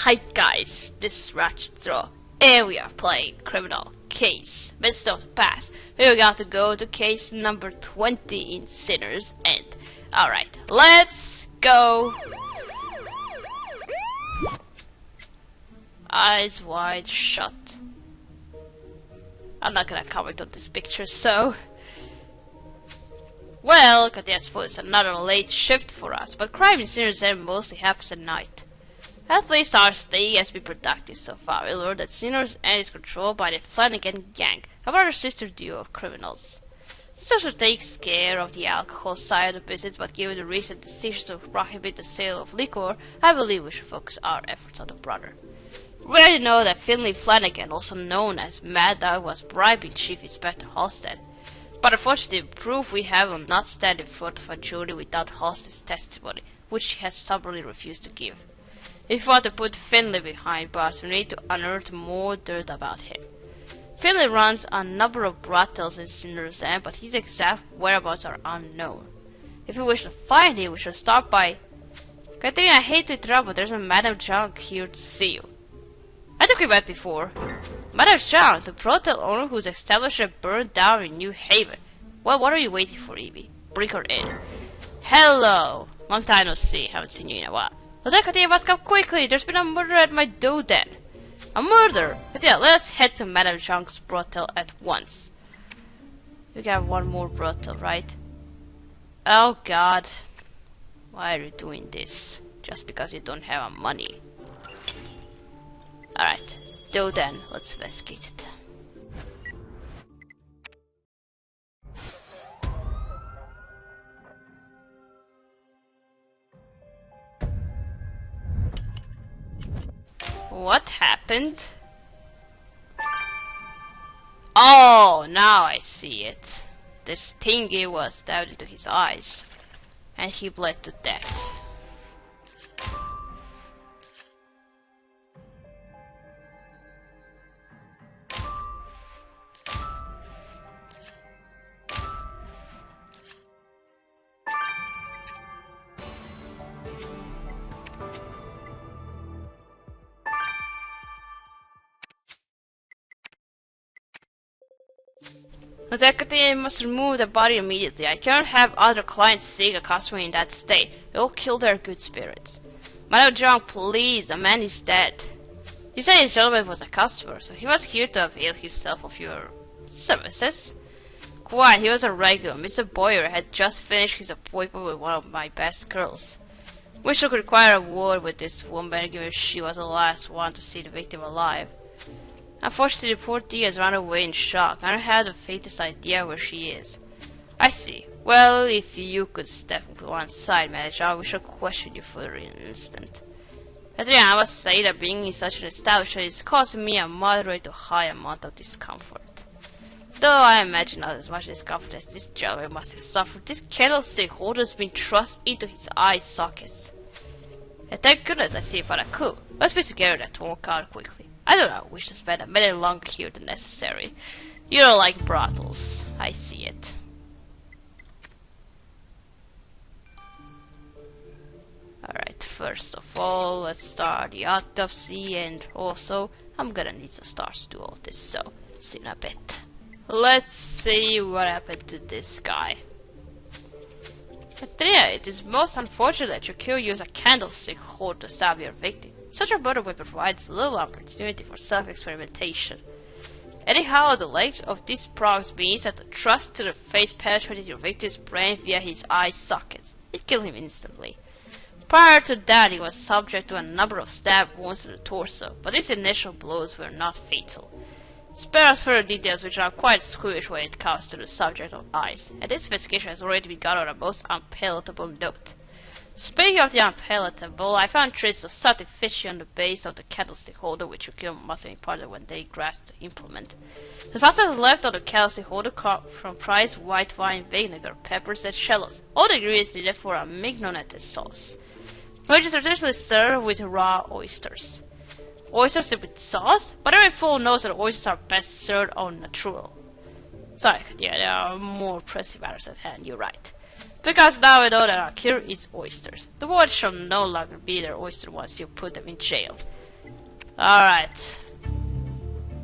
Hi guys, this is Ratchet Throw, and we are playing Criminal Case Mist of the Past. We're going to go to case number 20 in Sinner's End. Alright, let's go! Eyes wide shut. I'm not gonna comment on this picture, so... Well, I suppose it's another late shift for us, but crime in Sinner's End mostly happens at night. At least our stay has been productive so far. We learned that Sinner's End is controlled by the Flanagan Gang, a brother-sister duo of criminals. This also takes care of the alcohol side of the business, but given the recent decisions to prohibit the sale of liquor, I believe we should focus our efforts on the brother. We already know that Finley Flanagan, also known as Mad Dog, was bribing Chief Inspector Halstead. But unfortunately, the proof we have will not stand in front of a jury without Halstead's testimony, which he has stubbornly refused to give. If we want to put Finley behind bars, we need to unearth more dirt about him. Finley runs a number of brothels in Sinner's End, but his exact whereabouts are unknown. If we wish to find him, we should start by... Katrina, I hate to interrupt, but there's a Madame Zhang here to see you. I think we met before. Madame Zhang, the brothel owner whose establishment burned down in New Haven. Well, what are you waiting for, Evie? Bring her in. Hello! Long time no see, haven't seen you in a while. Lieutenant Katia must come quickly, there's been a murder at my do-den. A murder? Katia, let's head to Madame Zhang's brothel at once. We got one more brothel, right? Oh god. Why are you doing this? Just because you don't have money. Alright, do-den, let's investigate it. What happened? Oh, now I see it. This thingy was stabbed into his eyes, and he bled to death. Executive must remove the body immediately. I cannot have other clients seeing a customer in that state. It will kill their good spirits. Madame Zhang, please, the man is dead. You said his gentleman was a customer, so he was here to avail himself of your services. Quite, he was a regular. Mr. Boyer had just finished his appointment with one of my best girls. We should require a word with this woman, given she was the last one to see the victim alive. Unfortunately, the poor dear has run away in shock. I don't have the faintest idea where she is. I see. Well, if you could step to one side, Manager, we shall question you further in an instant. Adrian, I must say that being in such an establishment is causing me a moderate to high amount of discomfort. Though I imagine not as much discomfort as this gentleman must have suffered, this candlestick holder has been thrust into his eye sockets. And thank goodness I see it for a clue. Let's piece together that to work out quickly. I do not wish to spend a minute longer here than necessary. You don't like brothels. I see it. Alright, first of all, let's start the autopsy, and also, I'm gonna need some stars to do all this, so, see in a bit. Let's see what happened to this guy. Katrina, it is most unfortunate that your killer used a candlestick holder to stab your victim. Such a murder weapon provides little opportunity for self-experimentation. Anyhow, the length of these prongs means that the thrust to the face penetrated your victim's brain via his eye sockets. It killed him instantly. Prior to that, he was subject to a number of stab wounds to the torso, but these initial blows were not fatal. Spare us further details, which are quite squeamish when it comes to the subject of eyes, and this investigation has already begun on a most unpalatable note. Speaking of the unpalatable, I found traces of something fishy on the base of the candlestick holder, which your killer must have imparted when they grasped the implement. The substance left on the candlestick holder comprised white wine, vinegar, peppers, and shallots, all the ingredients needed for a mignonette sauce, which is traditionally served with raw oysters. Oysters with sauce? But every fool knows that oysters are best served on natural. Sorry, yeah, there are more pressing matters at hand, you're right. Because now we know that our cure is oysters. The world shall no longer be their oyster once you put them in jail. Alright.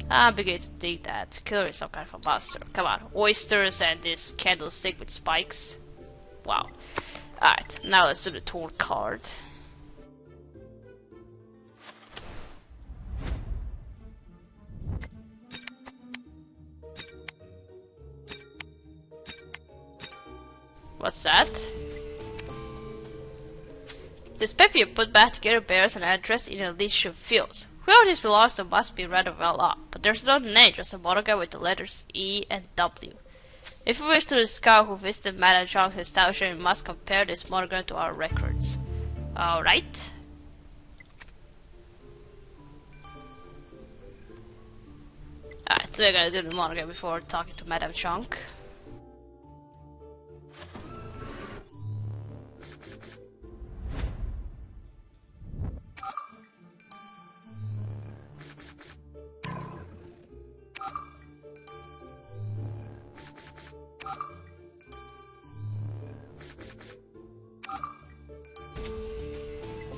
I'm beginning to think that killer is some kind of a monster. Come on, oysters and this candlestick with spikes. Wow. Alright, now let's do the torn card. What's that? This paper you put back together bears an address in a leadership fields. Whoever this belongs to must be rather well off, but there's no name, just a monogram with the letters E and W. If you wish to discover who visited Madame Zhang's establishment, you must compare this monogram to our records. Alright. Alright, we're gonna do the monogram before talking to Madame Zhang.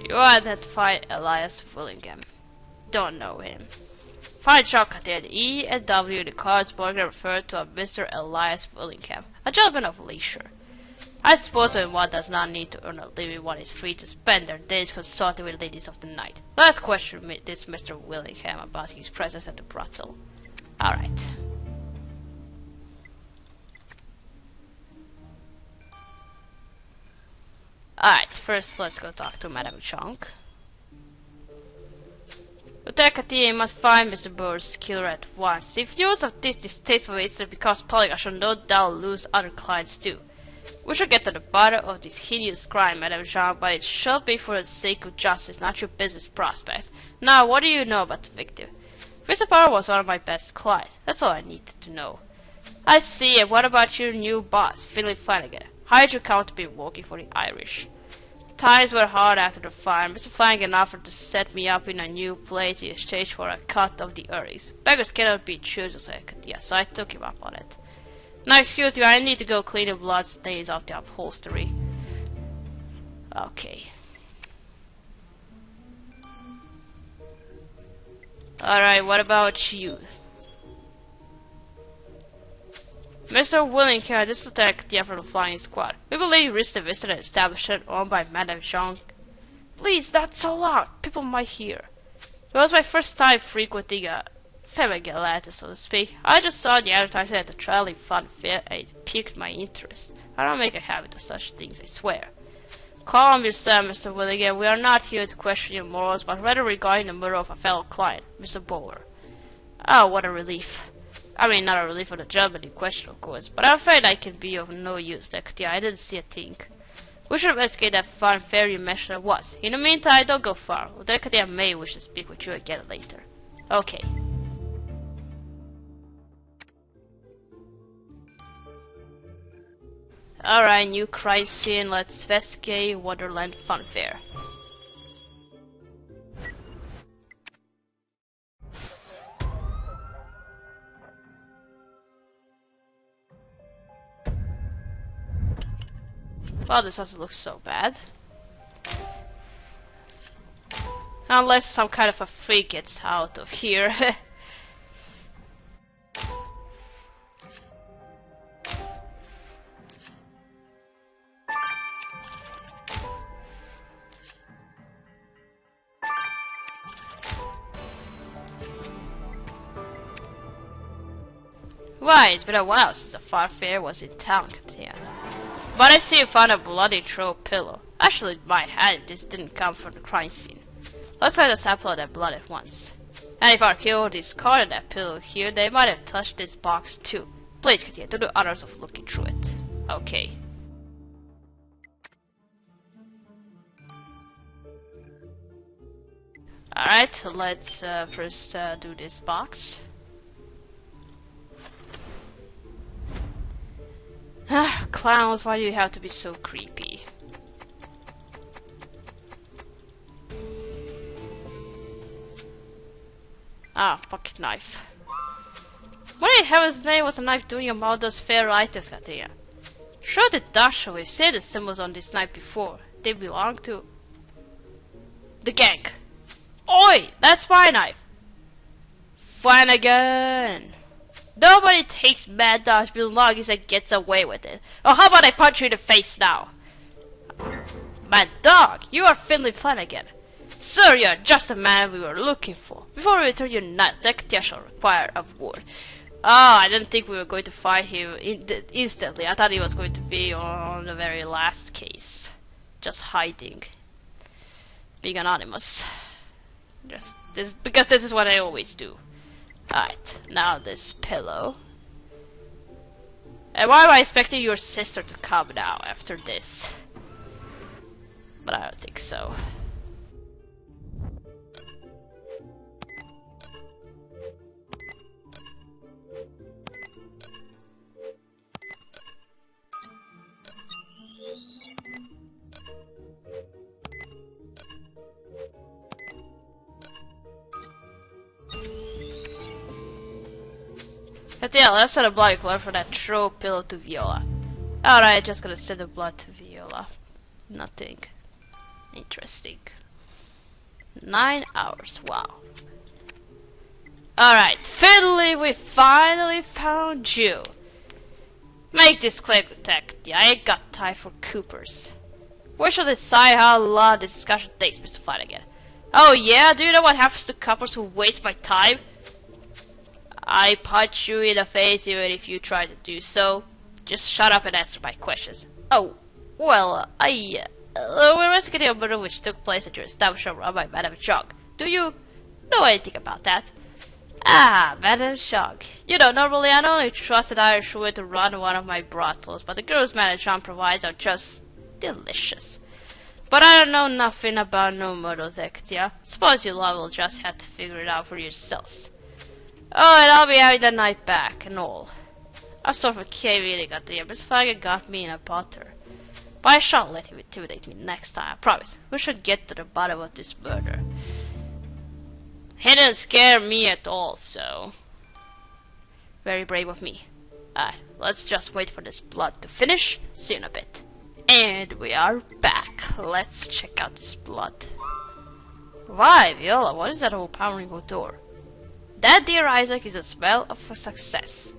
You identify Elias Willingham. Don't know him. Find Chuck at the E and W. The card's monogram referred to a Mr. Elias Willingham, a gentleman of leisure. I suppose when one does not need to earn a living, one is free to spend their days consulting with ladies of the night. Let's question this Mr. Willingham about his presence at the brothel. Alright. Alright, first let's go talk to Madame Zhang. Lieutenant Katia must find Mr. Burr's killer at once. If news of this distasteful incident becomes public, I shall no doubt lose other clients too. We shall get to the bottom of this hideous crime, Madame Zhang, but it shall be for the sake of justice, not your business prospects. Now, what do you know about the victim? Mr. Power was one of my best clients. That's all I needed to know. I see, and what about your new boss, Finley Flanagan? Hired your count to be working for the Irish. Times were hard after the fire. Mr. Flanagan offered to set me up in a new place in exchange for a cut of the earnings. Beggars cannot be choosers, so I took him up on it. Now excuse me, I need to go clean the blood stains off the upholstery. Okay. Alright, what about you? Mr. Willingham, this is Lieutenant Katia from the Flying Squad. We believe you recently visited an establishment owned by Madame Zhang. Please, not so loud. People might hear. It was my first time frequenting a feminine galette, so to speak. I just saw the advertisement at the traveling fun fair and it piqued my interest. I don't make a habit of such things, I swear. Calm yourself, Mr. Willingham. We are not here to question your morals, but rather regarding the murder of a fellow client, Mr. Bowler. Oh, what a relief. I mean, not a relief for the gentleman in question, of course, but I'm afraid I can be of no use, Katia. I didn't see a thing. We should investigate that fun fair you mentioned at once. In the meantime, don't go far. Katia may wish to speak with you again later. Okay. Alright, new crime scene. Let's investigate Wonderland Fun Fair. Well, this doesn't look so bad. Unless some kind of a freak gets out of here. Why, it's been a while since the fun fair was in town, Katia. But I see you found a bloody throw pillow. Actually, it might have if this didn't come from the crime scene. Let's get a sample of that blood at once. And if our killer discarded that pillow here, they might have touched this box too. Please, Katia, do the honors of looking through it. Okay. Alright, let's first do this box. Ah, clowns, why do you have to be so creepy? Ah, pocket knife. What in heaven's name was a knife doing among those fair items, Katia? Sure the dash, we've seen the symbols on this knife before. They belong to the gang. Oi! That's my knife! Flanagan! Nobody takes Mad Dog's belongings and gets away with it. Oh, how about I punch you in the face now? Mad Dog, you are Finley Flanagan. Sir, you are just the man we were looking for. Before we return your knife, the Secretary shall require a word. I didn't think we were going to find him instantly. I thought he was going to be on the very last case. Just hiding. Being anonymous. Because this is what I always do. Alright, now this pillow. And why am I expecting your sister to come now after this? But I don't think so. But yeah, let's send a bloody clot for that throw pillow to Viola. Alright, just gonna send the blood to Viola. Nothing interesting. 9 hours, wow. Alright, Finley, we finally found you. Make this quick, detective. I ain't got time for Coopers. We shall decide how long this discussion takes, Mr. Flanagan. Oh yeah, do you know what happens to couples who waste my time? I punch you in the face even if you try to do so. Just shut up and answer my questions. Oh, well, we're investigating a murder which took place at your establishment run by Madame Jog. Do you know anything about that? Ah, Madame Jog. You know, normally I only trust an Irish woman to run one of my brothels, but the girls Madame Jog provides are just delicious. But I don't know nothing about no murder detective. Suppose you will just have to figure it out for yourselves. Oh, and I'll be having the night back and all. I sort of came eating at the end, but Flanagan got me in a butter. But I shan't let him intimidate me next time, I promise. We should get to the bottom of this murder. He didn't scare me at all, so... Very brave of me. Alright, let's just wait for this blood to finish. See you in a bit. And we are back. Let's check out this blood. Why, Viola, what is that overpowering odor? That, dear Isaac, is the smell of a success.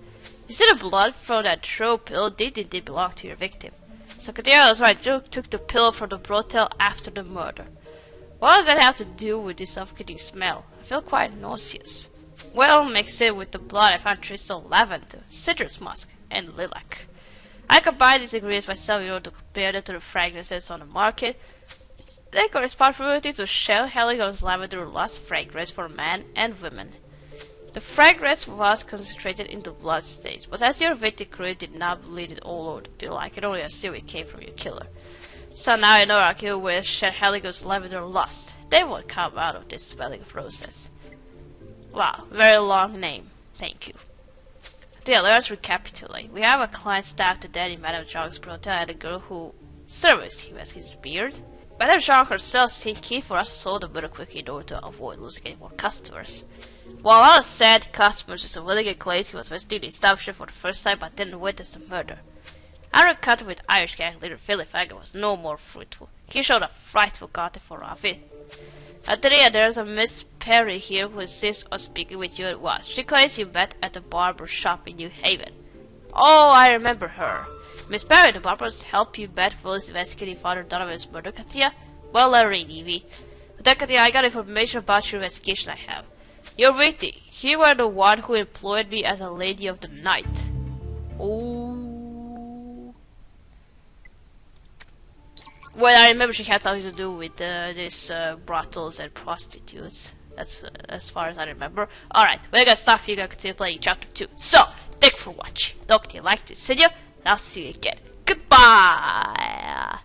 You see the blood from that throw pillow did indeed belong to your victim. Secretary was right, you took the pillow from the brothel after the murder. What does that have to do with this suffocating smell? I feel quite nauseous. Well, mix it with the blood I found traces of lavender, citrus musk, and lilac. I combined these ingredients myself in order to compare them to the fragrances on the market. They correspond perfectly to Shell Heligon's lavender lust fragrance for men and women. The fragrance was concentrated in the blood stains, but as your victim clearly did not bleed it all over the pillow, I can only assume it came from your killer. So now I know our killer with Shell Heligon's lavender lust. They won't come out of this smelling of roses. Wow, very long name. Thank you. Yeah, let us recapitulate. We have a client stabbed to death in Madame Jog's brothel and a girl who serviced him as his beard. Madame Jog herself seemed keen for us to solve the murder quickly in order to avoid losing any more customers. While all said customers was a willing claims he was visiting the establishment for the first time but didn't witness the murder. Our encounter with Irish gang leader Philip Flanagan was no more fruitful. He showed a frightful contempt for Rafi. Today there's a Miss Perry here who insists on speaking with you at once. She claims you met at the barber shop in New Haven. Oh, I remember her. Miss Perry, the barbers help you bet Phyllis investigating Father Donovan's murder, Katia? Well, Larry, Evie. Then, Katia, I got information about your investigation I have. You're waiting. You were the one who employed me as a lady of the night. Oh. Well, I remember she had something to do with these brothels and prostitutes. That's as far as I remember. Alright, we're gonna stop here. We're gonna continue playing chapter 2. So, thanks for watching. Don't forget to like this video, and I'll see you again. Goodbye!